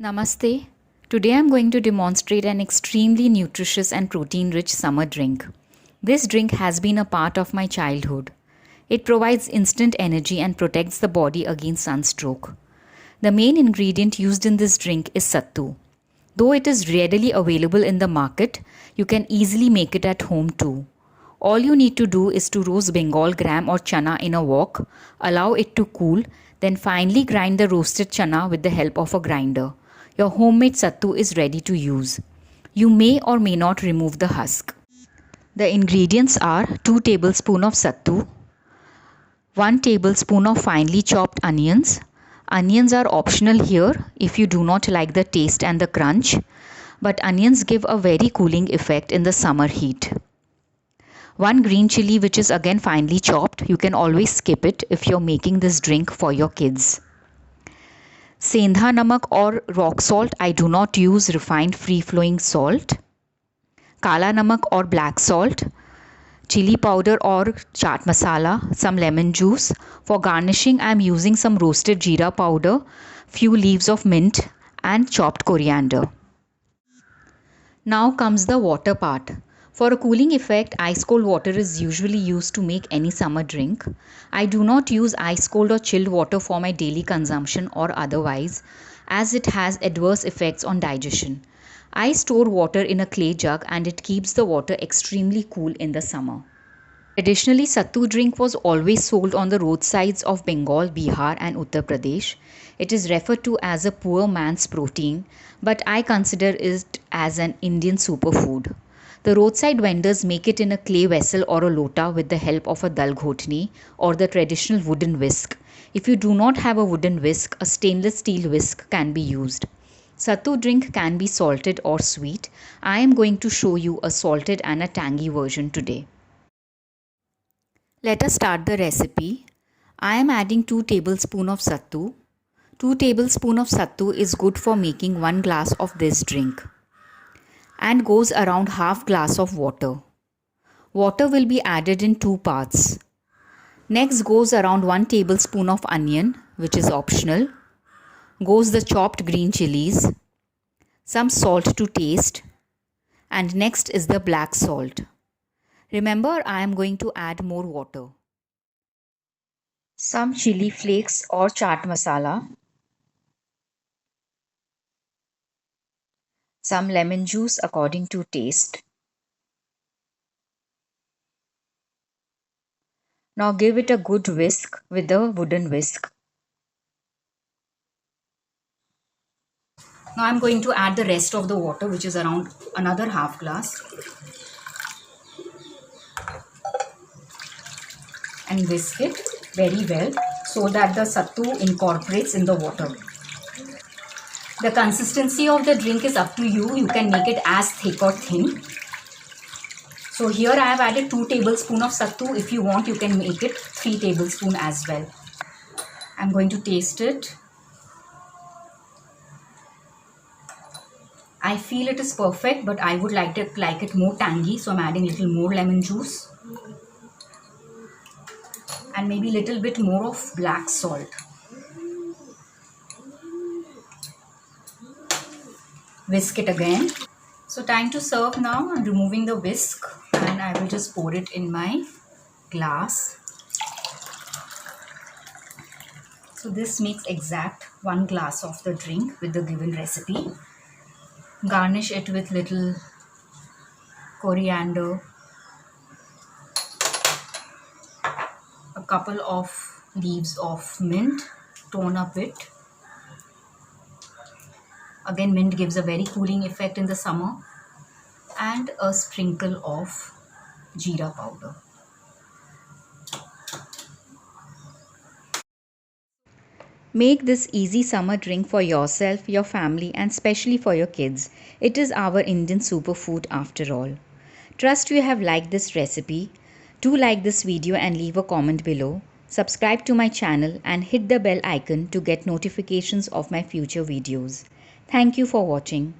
Namaste. Today I am going to demonstrate an extremely nutritious and protein rich summer drink. This drink has been a part of my childhood. It provides instant energy and protects the body against sunstroke. The main ingredient used in this drink is sattu. Though it is readily available in the market, you can easily make it at home too. All you need to do is to roast Bengal gram or chana in a wok, allow it to cool, then finely grind the roasted chana with the help of a grinder. Your homemade sattu is ready to use. You may or may not remove the husk. The ingredients are 2 tablespoons of sattu, 1 tablespoon of finely chopped onions. Onions are optional here if you do not like the taste and the crunch, but onions give a very cooling effect in the summer heat. 1 green chili which is again finely chopped. You can always skip it if you're making this drink for your kids. Sendha namak or rock salt. I do not use refined free flowing salt. Kala namak or black salt. Chili powder or chaat masala. Some lemon juice. For garnishing I am using some roasted jeera powder, few leaves of mint and chopped coriander. Now comes the water part. For a cooling effect, ice cold water is usually used to make any summer drink. I do not use ice cold or chilled water for my daily consumption or otherwise, as it has adverse effects on digestion. I store water in a clay jug and it keeps the water extremely cool in the summer. Traditionally, sattu drink was always sold on the roadsides of Bengal, Bihar and Uttar Pradesh. It is referred to as a poor man's protein, but I consider it as an Indian superfood. The roadside vendors make it in a clay vessel or a lota with the help of a dal ghotni or the traditional wooden whisk. If you do not have a wooden whisk, a stainless steel whisk can be used. Sattu drink can be salted or sweet. I am going to show you a salted and a tangy version today. Let us start the recipe. I am adding 2 tablespoons of sattu. 2 tablespoons of sattu is good for making 1 glass of this drink and goes around half glass of water. Water will be added in 2 parts. Next goes around 1 tablespoon of onion, which is optional. Goes the chopped green chilies, some salt to taste, and next is the black salt. Remember, I am going to add more water. Some chili flakes or chaat masala, some lemon juice according to taste. Now give it a good whisk with the wooden whisk. Now I am going to add the rest of the water, which is around another half glass, and whisk it very well so that the sattu incorporates in the water. The consistency of the drink is up to you. You can make it as thick or thin. So here I have added 2 tablespoons of sattu. If you want, you can make it 3 tablespoons as well. I am going to taste it. I feel it is perfect, but I would like it more tangy, so I am adding a little more lemon juice and maybe a little bit more of black salt. Whisk it again. So time to serve now. I'm removing the whisk and I will just pour it in my glass. So this makes exact 1 glass of the drink with the given recipe. Garnish it with little coriander, a couple of leaves of mint, tone up it. Again, mint gives a very cooling effect in the summer, and a sprinkle of jeera powder. Make this easy summer drink for yourself, your family and especially for your kids. It is our Indian superfood after all. Trust you have liked this recipe. Do like this video and leave a comment below. Subscribe to my channel and hit the bell icon to get notifications of my future videos. Thank you for watching.